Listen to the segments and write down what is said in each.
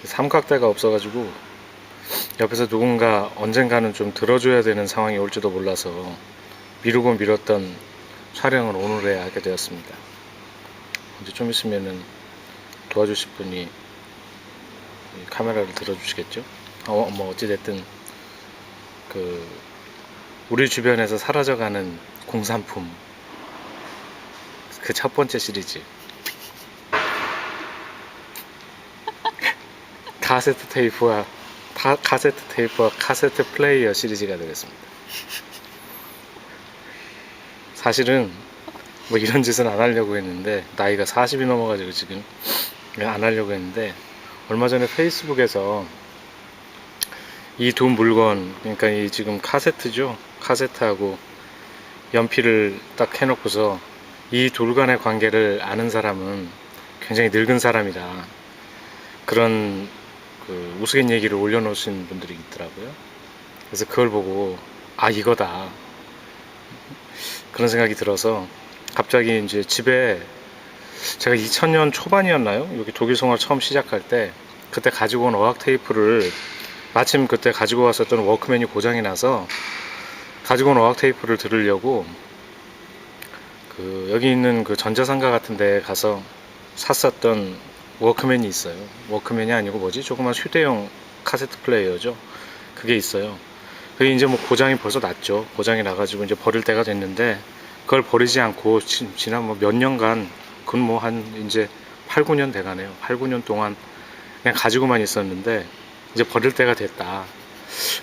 삼각대가 없어가지고 옆에서 누군가 언젠가는 좀 들어줘야 되는 상황이 올지도 몰라서 미루고 미뤘던 촬영을 오늘에 하게 되었습니다. 이제 좀 있으면은 도와주실 분이 카메라를 들어주시겠죠? 뭐 어찌됐든 우리 주변에서 사라져가는 공산품, 그 첫 번째 시리즈 카세트 테이프와 카세트 플레이어 시리즈가 되겠습니다. 사실은 뭐 이런 짓은 안 하려고 했는데, 나이가 40이 넘어가지고 지금 안 하려고 했는데, 얼마 전에 페이스북에서 이 두 물건, 그러니까 이 지금 카세트죠, 카세트하고 연필을 딱 해놓고서 이 둘 간의 관계를 아는 사람은 굉장히 늙은 사람이다, 그런 우스갯얘기를 올려놓으신 분들이 있더라고요. 그래서 그걸 보고 아, 이거다, 그런 생각이 들어서 갑자기 이제 집에, 제가 2000년 초반이었나요? 여기 독일 생활 처음 시작할 때 그때 가지고 온 어학 테이프를, 마침 그때 가지고 왔었던 워크맨이 고장이 나서 가지고 온 어학 테이프를 들으려고 여기 있는 그 전자상가 같은 데 가서 샀었던 워크맨이 있어요. 워크맨이 아니고 뭐지? 조그만 휴대용 카세트 플레이어죠. 그게 있어요. 그게 이제 뭐 고장이 벌써 났죠. 고장이 나가지고 이제 버릴 때가 됐는데, 그걸 버리지 않고 지난 뭐 몇 년간, 그건 뭐 한 이제 8, 9년 돼가네요. 8, 9년 동안 그냥 가지고만 있었는데 이제 버릴 때가 됐다.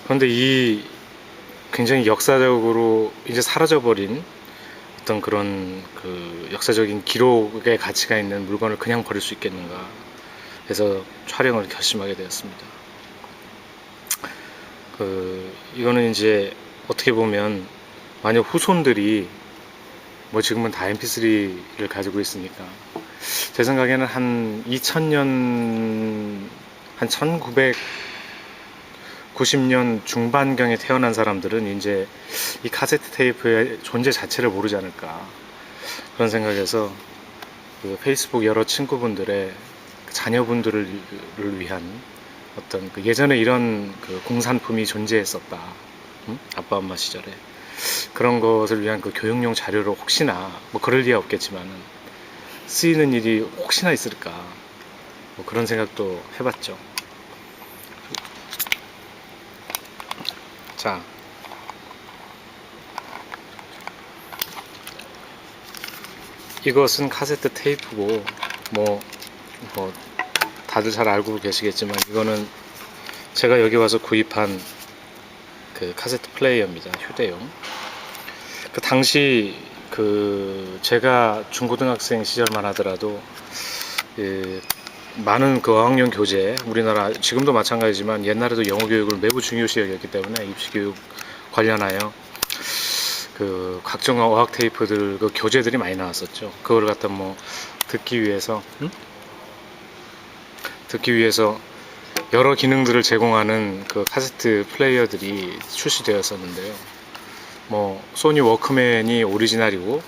그런데 이 굉장히 역사적으로 이제 사라져버린 어떤 그런 역사적인 기록의 가치가 있는 물건을 그냥 버릴 수 있겠는가 해서 촬영을 결심하게 되었습니다. 이거는 이제 어떻게 보면 만약 후손들이 뭐 지금은 다 mp3를 가지고 있으니까, 제 생각에는 한 2000년, 한 1990년 중반경에 태어난 사람들은 이제 이 카세트 테이프의 존재 자체를 모르지 않을까, 그런 생각에서 페이스북 여러 친구분들의 자녀분들을 위한 어떤 예전에 이런 공산품이 존재했었다, 응? 아빠 엄마 시절에 그런 것을 위한 교육용 자료로 혹시나, 뭐 그럴 리야 없겠지만 쓰이는 일이 혹시나 있을까, 뭐 그런 생각도 해봤죠. 자, 이것은 카세트 테이프고, 뭐 다들 잘 알고 계시겠지만 이거는 제가 여기 와서 구입한 카세트 플레이어입니다. 휴대용. 당시 제가 중고등학생 시절만 하더라도 많은 어학용 교재, 우리나라 지금도 마찬가지지만 옛날에도 영어 교육을 매우 중요시 여겼기 때문에 입시 교육 관련하여 각종 어학 테이프들, 교재들이 많이 나왔었죠. 그걸 갖다 뭐 듣기 위해서 여러 기능들을 제공하는 카세트 플레이어들이 출시되었었는데요. 뭐 소니 워크맨이 오리지널이고,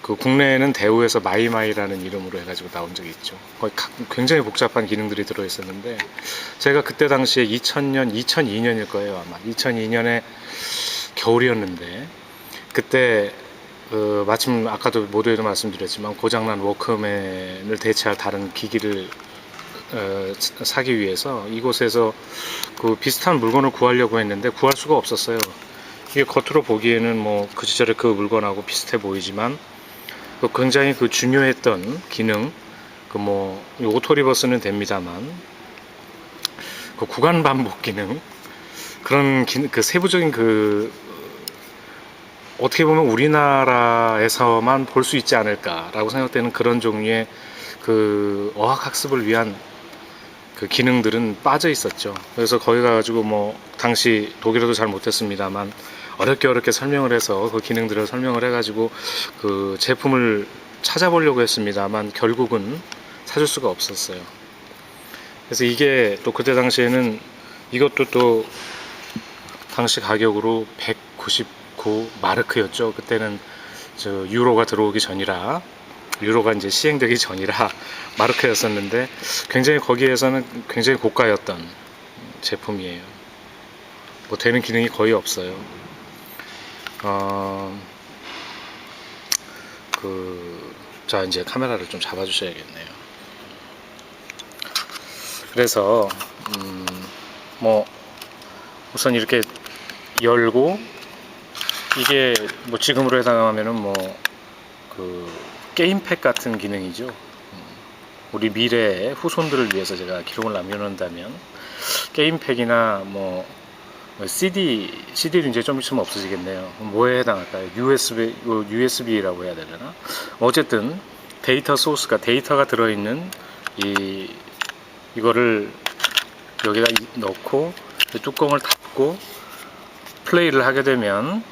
국내에는 대우에서 마이마이라는 이름으로 해가지고 나온 적이 있죠. 거의 굉장히 복잡한 기능들이 들어있었는데, 제가 그때 당시에 2000년, 2002년일 거예요 아마. 2002년에 겨울이었는데, 그때 마침 아까도 모두에도 말씀드렸지만 고장난 워크맨을 대체할 다른 기기를 사기 위해서 이곳에서 비슷한 물건을 구하려고 했는데 구할 수가 없었어요. 이게 겉으로 보기에는 뭐 그 시절에 그 물건하고 비슷해 보이지만 굉장히 중요했던 기능, 뭐 오토 리버스는 됩니다만 구간 반복 기능, 그런 세부적인 어떻게 보면 우리나라에서만 볼 수 있지 않을까라고 생각되는 그런 종류의 어학 학습을 위한 기능들은 빠져 있었죠. 그래서 거기 가가지고 뭐 당시 독일어도 잘 못했습니다만 어렵게 설명을 해서 그 기능들을 설명을 해가지고 제품을 찾아보려고 했습니다만 결국은 사줄 수가 없었어요. 그래서 이게 또 그때 당시에는 이것도 또 당시 가격으로 199 마르크였죠. 그때는 유로가 들어오기 전이라 유로가 이제 시행되기 전이라 마르크였었는데 굉장히 거기에서는 굉장히 고가였던 제품이에요. 뭐 되는 기능이 거의 없어요. 자, 이제 카메라를 좀 잡아 주셔야겠네요. 그래서 뭐 우선 이렇게 열고, 이게 뭐 지금으로 해당하면은 뭐 그 게임팩 같은 기능이죠. 우리 미래의 후손들을 위해서 제가 기록을 남겨놓는다면 게임팩이나 뭐 CD도 이제 좀 있으면 없어지겠네요. 뭐에 해당할까요? USB라고 해야 되나? 어쨌든 데이터 소스가, 데이터가 들어있는 이거를 여기다 넣고 뚜껑을 닫고 플레이를 하게 되면,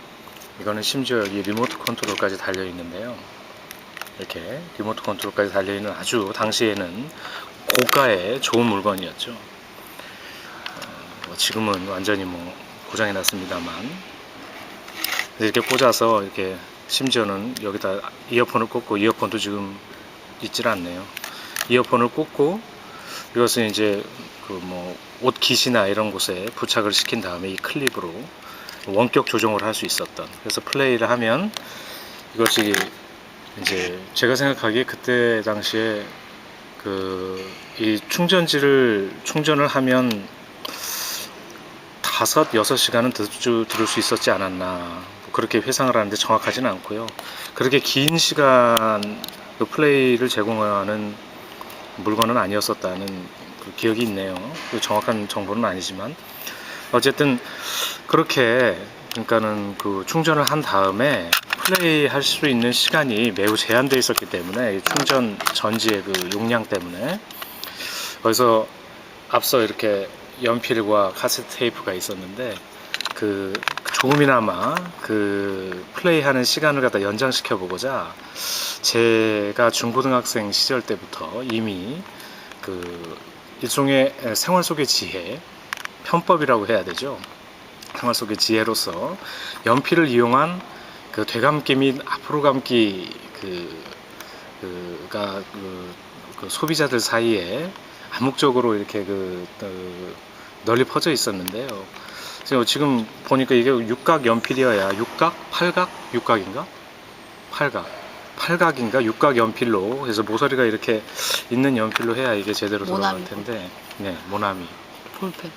이거는 심지어 여기 리모트 컨트롤까지 달려 있는데요. 이렇게 리모트 컨트롤까지 달려 있는 아주 당시에는 고가의 좋은 물건이었죠. 지금은 완전히 뭐 고장이 났습니다만, 이렇게 꽂아서 이렇게, 심지어는 여기다 이어폰을 꽂고, 이어폰도 지금 있질 않네요. 이어폰을 꽂고 이것은 이제 그 뭐 옷 깃이나 이런 곳에 부착을 시킨 다음에 이 클립으로 원격 조정을 할 수 있었던, 그래서 플레이를 하면 이것이 이제 제가 생각하기에 그때 당시에 이 충전을 하면 5-6시간은 들을 수 있었지 않았나, 그렇게 회상을 하는데 정확하지는 않고요. 그렇게 긴 시간 플레이를 제공하는 물건은 아니었었다는 그 기억이 있네요. 정확한 정보는 아니지만 어쨌든 그렇게, 그러니까는 그 충전을 한 다음에 플레이 할 수 있는 시간이 매우 제한되어 있었기 때문에, 충전 전지의 그 용량 때문에. 그래서 앞서 이렇게 연필과 카세트 테이프가 있었는데, 조금이나마 플레이하는 시간을 갖다 연장시켜 보고자, 제가 중고등학생 시절 때부터 이미 일종의 생활 속의 지혜, 편법이라고 해야 되죠. 생활 속의 지혜로서 연필을 이용한 되감기 및 앞으로 감기 소비자들 사이에 암묵적으로 이렇게 널리 퍼져 있었는데요. 지금 보니까 이게 육각 연필이어야, 육각인가? 팔각인가? 육각 연필로, 그래서 모서리가 이렇게 있는 연필로 해야 이게 제대로 들어갈 텐데. 네, 모나미.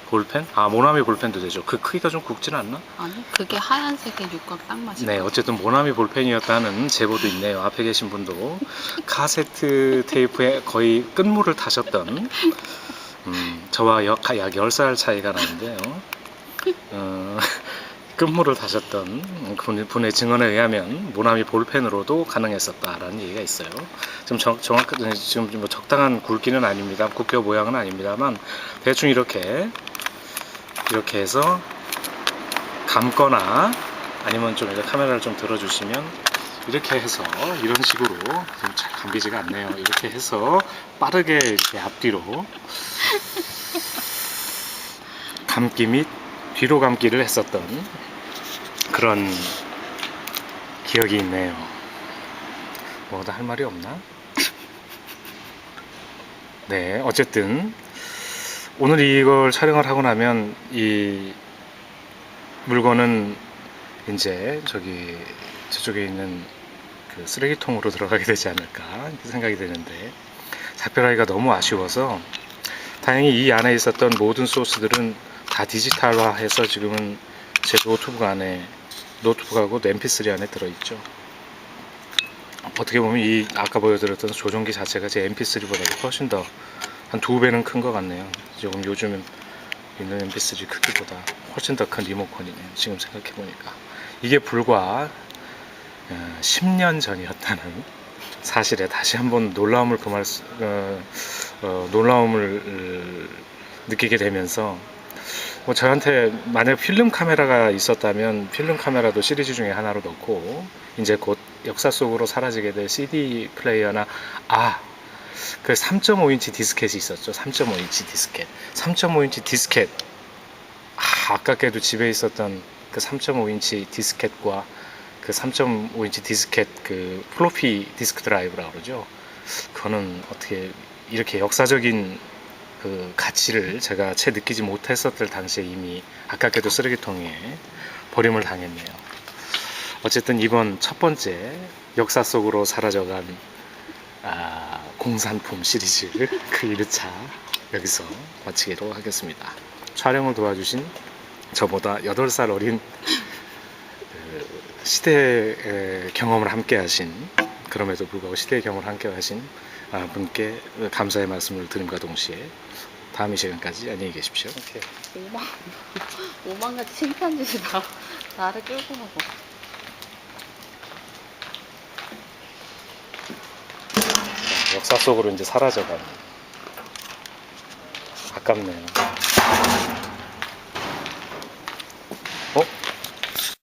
볼펜? 아, 모나미 볼펜도 되죠. 그 크기가 좀 굵진 않나? 아니, 그게 하얀색의 육각 딱 맞아요. 네, 어쨌든 모나미 볼펜이었다는 제보도 있네요. 앞에 계신 분도 카세트 테이프에 거의 끝물을 타셨던, 저와 약 10살 차이가 나는데요. 끝물을 타셨던 분의 증언에 의하면 모나미 볼펜으로도 가능했었다라는 얘기가 있어요. 좀 지금 뭐 적당한 굵기는 아닙니다. 국교 모양은 아닙니다만, 대충 이렇게 해서 감거나, 아니면 좀 이렇게 카메라를 좀 들어주시면, 이렇게 해서 이런 식으로, 좀 잘 감기지가 않네요. 이렇게 해서 빠르게 이렇게 앞뒤로 감기 및 뒤로 감기를 했었던 그런 기억이 있네요. 뭐다 할 말이 없나? 네, 어쨌든 오늘 이걸 촬영을 하고 나면 이 물건은 이제 저쪽에 있는 그 쓰레기통으로 들어가게 되지 않을까 이렇게 생각이 되는데, 작별하기가 너무 아쉬워서, 다행히 이 안에 있었던 모든 소스들은 다 디지털화해서 지금은 제 노트북하고 mp3 안에 들어있죠. 어떻게 보면 이 아까 보여드렸던 조종기 자체가 제 mp3보다 훨씬 더 한 2배는 큰 것 같네요. 지금 요즘 있는 mp3 크기보다 훨씬 더 큰 리모컨이네요. 지금 생각해 보니까 이게 불과 10년 전이었다는 사실에 다시 한번 놀라움을 느끼게 되면서, 뭐 저한테 만약 필름 카메라가 있었다면 필름 카메라도 시리즈 중에 하나로 넣고, 이제 곧 역사 속으로 사라지게 될 CD 플레이어나, 그 3.5인치 디스켓이 있었죠. 3.5인치 디스켓. 아깝게도 집에 있었던 그 3.5인치 디스켓과 그 3.5인치 디스켓 그 플로피 디스크 드라이브라고 그러죠. 그거는 어떻게 이렇게 역사적인 그 가치를 제가 채 느끼지 못했었을 당시에 이미 아깝게도 쓰레기통에 버림을 당했네요. 어쨌든 이번 첫 번째 역사 속으로 사라져간 공산품 시리즈 그 1회차 여기서 마치도록 하겠습니다. 촬영을 도와주신 저보다 8살 어린 시대 경험을 함께 하신, 그럼에도 불구하고 시대의 경험을 함께 하신 분께 감사의 말씀을 드림과 동시에 다음 이 시간까지 안녕히 계십시오. 이렇게. 오만가지 칭찬주시 나를 끌고 가고. 역사 속으로 이제 사라져가는. 아깝네요.